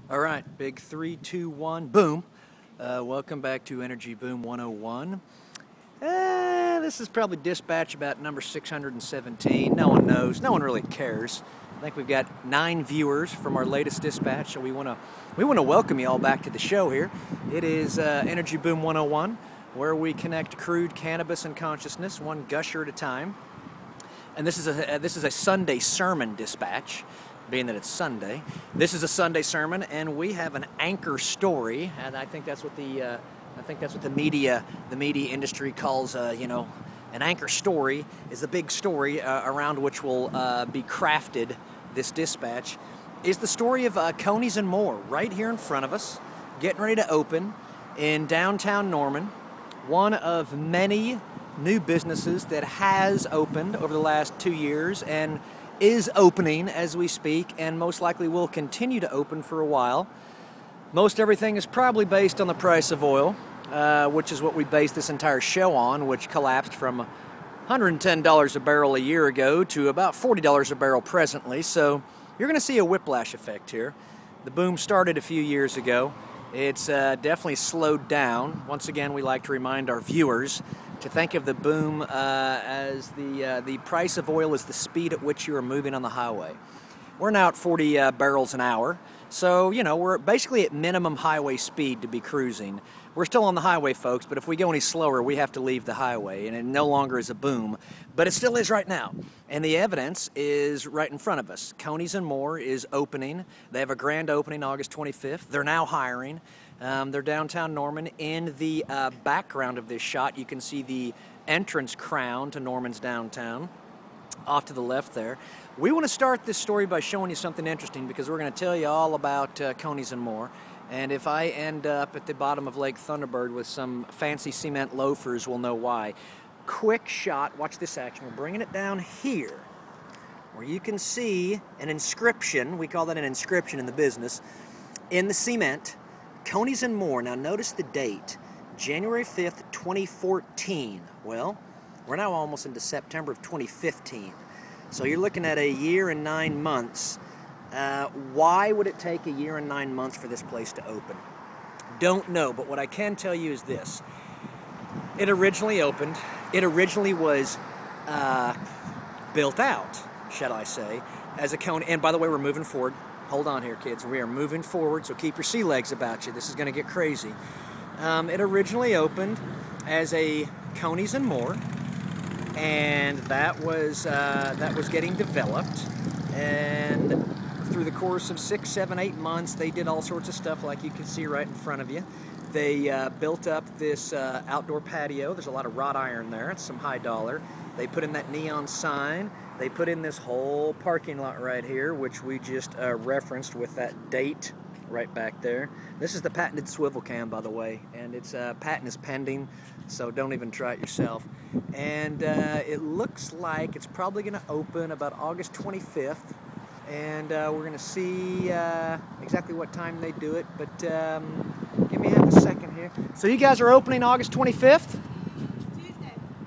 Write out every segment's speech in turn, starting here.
All right, big 3, 2, 1, boom. Welcome back to Energy Boom 101. This is probably dispatch about number 617. No one knows. No one really cares. I think we've got 9 viewers from our latest dispatch, so we want to welcome you all back to the show here. It is Energy Boom 101, where we connect crude cannabis and consciousness, one gusher at a time. And this is a Sunday sermon dispatch, being that it's Sunday. This is a Sunday sermon, and we have an anchor story, and I think that's what the media industry calls an anchor story is the big story around which will be crafted this dispatch. Is the story of Coney's and More right here in front of us, getting ready to open in downtown Norman, one of many new businesses that has opened over the last 2 years and is opening as we speak, and most likely will continue to open for a while. Most everything is probably based on the price of oil, which is what we based this entire show on, which collapsed from $110 a barrel a year ago to about $40 a barrel presently. So you're going to see a whiplash effect here. The boom started a few years ago. It's definitely slowed down. Once again, we like to remind our viewers to think of the boom as the price of oil is the speed at which you are moving on the highway. We're now at 40 barrels an hour, so we're basically at minimum highway speed to be cruising. We're still on the highway, folks, but if we go any slower, we have to leave the highway, and it no longer is a boom, but it still is right now. And the evidence is right in front of us. Coney's and More is opening. They have a grand opening August 25th. They're now hiring. They're downtown Norman. In the background of this shot, you can see the entrance crown to Norman's downtown, off to the left there. We want to start this story by showing you something interesting, because we're going to tell you all about Coney's and More. And if I end up at the bottom of Lake Thunderbird with some fancy cement loafers, we'll know why. Quick shot. Watch this action. We're bringing it down here, where you can see an inscription. We call that an inscription in the business. In the cement, Coney's and More. Now notice the date, January 5th, 2014. Well, we're now almost into September of 2015. So you're looking at a year and 9 months. Why would it take a year and 9 months for this place to open? Don't know, but what I can tell you is this. It originally opened. It originally was built out, shall I say, as a Coney. And by the way, we're moving forward. Hold on here, kids. We are moving forward, so keep your sea legs about you. This is going to get crazy. It originally opened as a Coney's and More, and that was getting developed. And through the course of 6, 7, 8 months, they did all sorts of stuff like you can see right in front of you. They built up this outdoor patio. There's a lot of wrought iron there. It's some high dollar. They put in that neon sign. They put in this whole parking lot right here, which we just referenced with that date right back there. This is the patented swivel cam, by the way, and its patent is pending, so don't even try it yourself. And it looks like it's probably going to open about August 25th, and we're going to see exactly what time they do it, but give me half a second here. So you guys are opening August 25th?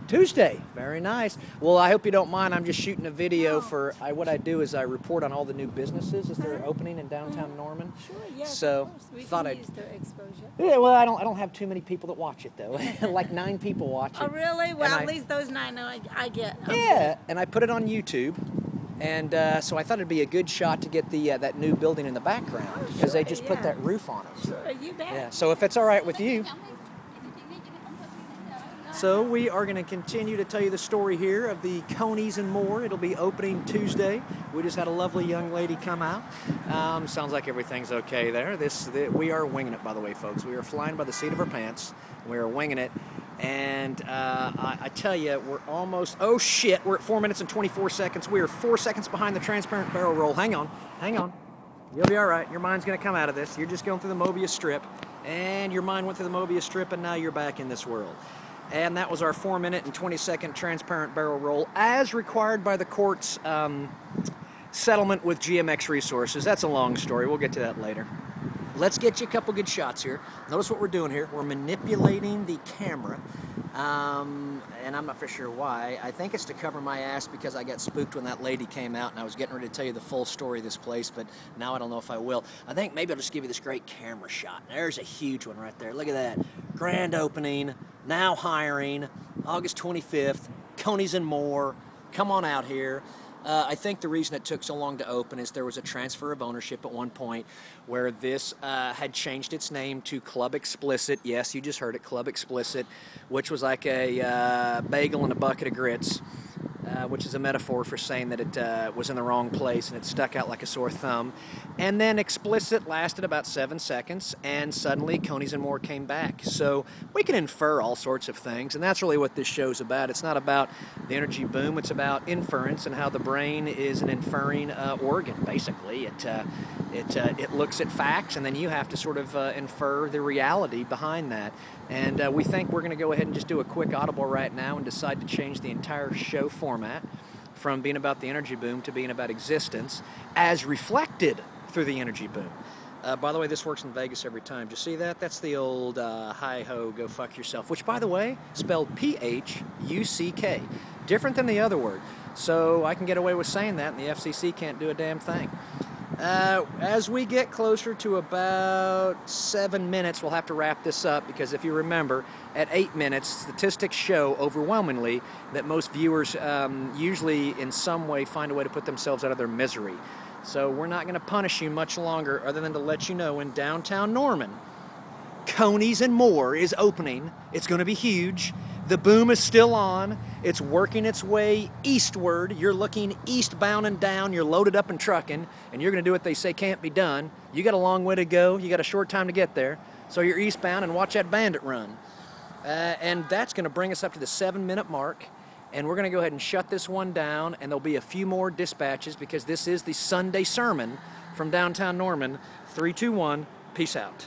Tuesday. Very nice. Well, I hope you don't mind. I'm just shooting a video for what I do is I report on all the new businesses as they're opening in downtown Norman. Sure, yes. So we thought can I'd use their exposure. Yeah, well, I don't have too many people that watch it though. Like 9 people watch it. Oh, really? Well, And at least those 9 I get. Yeah, and I put it on YouTube. And so I thought it'd be a good shot to get the that new building in the background, because they just put that roof on it. Sure, you bet. Yeah. So if it's all right with you. So we are going to continue to tell you the story here of the Coney's and More. It'll be opening Tuesday. We just had a lovely young lady come out. Sounds like everything's okay there. We are winging it, by the way, folks. We are flying by the seat of our pants. We are winging it. And I tell you, we're almost, oh shit, we're at 4 minutes and 24 seconds. We are 4 seconds behind the transparent barrel roll. Hang on. You'll be all right. Your mind's going to come out of this. You're just going through the Mobius strip. And your mind went through the Mobius strip, and now you're back in this world. And that was our 4 minute and 20-second transparent barrel roll, as required by the court's settlement with GMX Resources. That's a long story. We'll get to that later. Let's get you a couple good shots here. Notice what we're doing here. We're manipulating the camera And I'm not for sure why. I think it's to cover my ass because I got spooked when that lady came out, and I was getting ready to tell you the full story of this place, but now I don't know if I will. I think maybe I'll just give you this great camera shot. There's a huge one right there. Look at that. Grand opening, now hiring, August 25th, Coney's and More. Come on out here. I think the reason it took so long to open is there was a transfer of ownership at one point where this had changed its name to Club Explicit. Yes, you just heard it, Club Explicit, which was like a bagel and a bucket of grits, which is a metaphor for saying that it was in the wrong place and it stuck out like a sore thumb. And then Explicit lasted about 7 seconds, and suddenly Coney's and More came back. So we can infer all sorts of things, and that's really what this show's about. It's not about the energy boom, it's about inference and how the brain is an inferring organ, basically. It looks at facts, and then you have to sort of infer the reality behind that. And we think we're going to go ahead and just do a quick audible right now and decide to change the entire show format from being about the energy boom to being about existence as reflected through the energy boom. By the way, this works in Vegas every time. Do you see that? That's the old hi-ho, go fuck yourself, which, by the way, spelled P-H-U-C-K. Different than the other word. So I can get away with saying that, and the FCC can't do a damn thing. As we get closer to about 7 minutes, we'll have to wrap this up, because if you remember, at 8 minutes, statistics show overwhelmingly that most viewers usually in some way find a way to put themselves out of their misery. So we're not going to punish you much longer other than to let you know in downtown Norman, Coney's and More is opening. It's going to be huge. The boom is still on. It's working its way eastward. You're looking eastbound and down. You're loaded up and trucking, and you're going to do what they say can't be done. You got a long way to go. You got a short time to get there. So you're eastbound, and watch that bandit run. And that's going to bring us up to the 7-minute mark. And we're going to go ahead and shut this one down, and there'll be a few more dispatches because this is the Sunday sermon from downtown Norman. 3, 2, 1, peace out.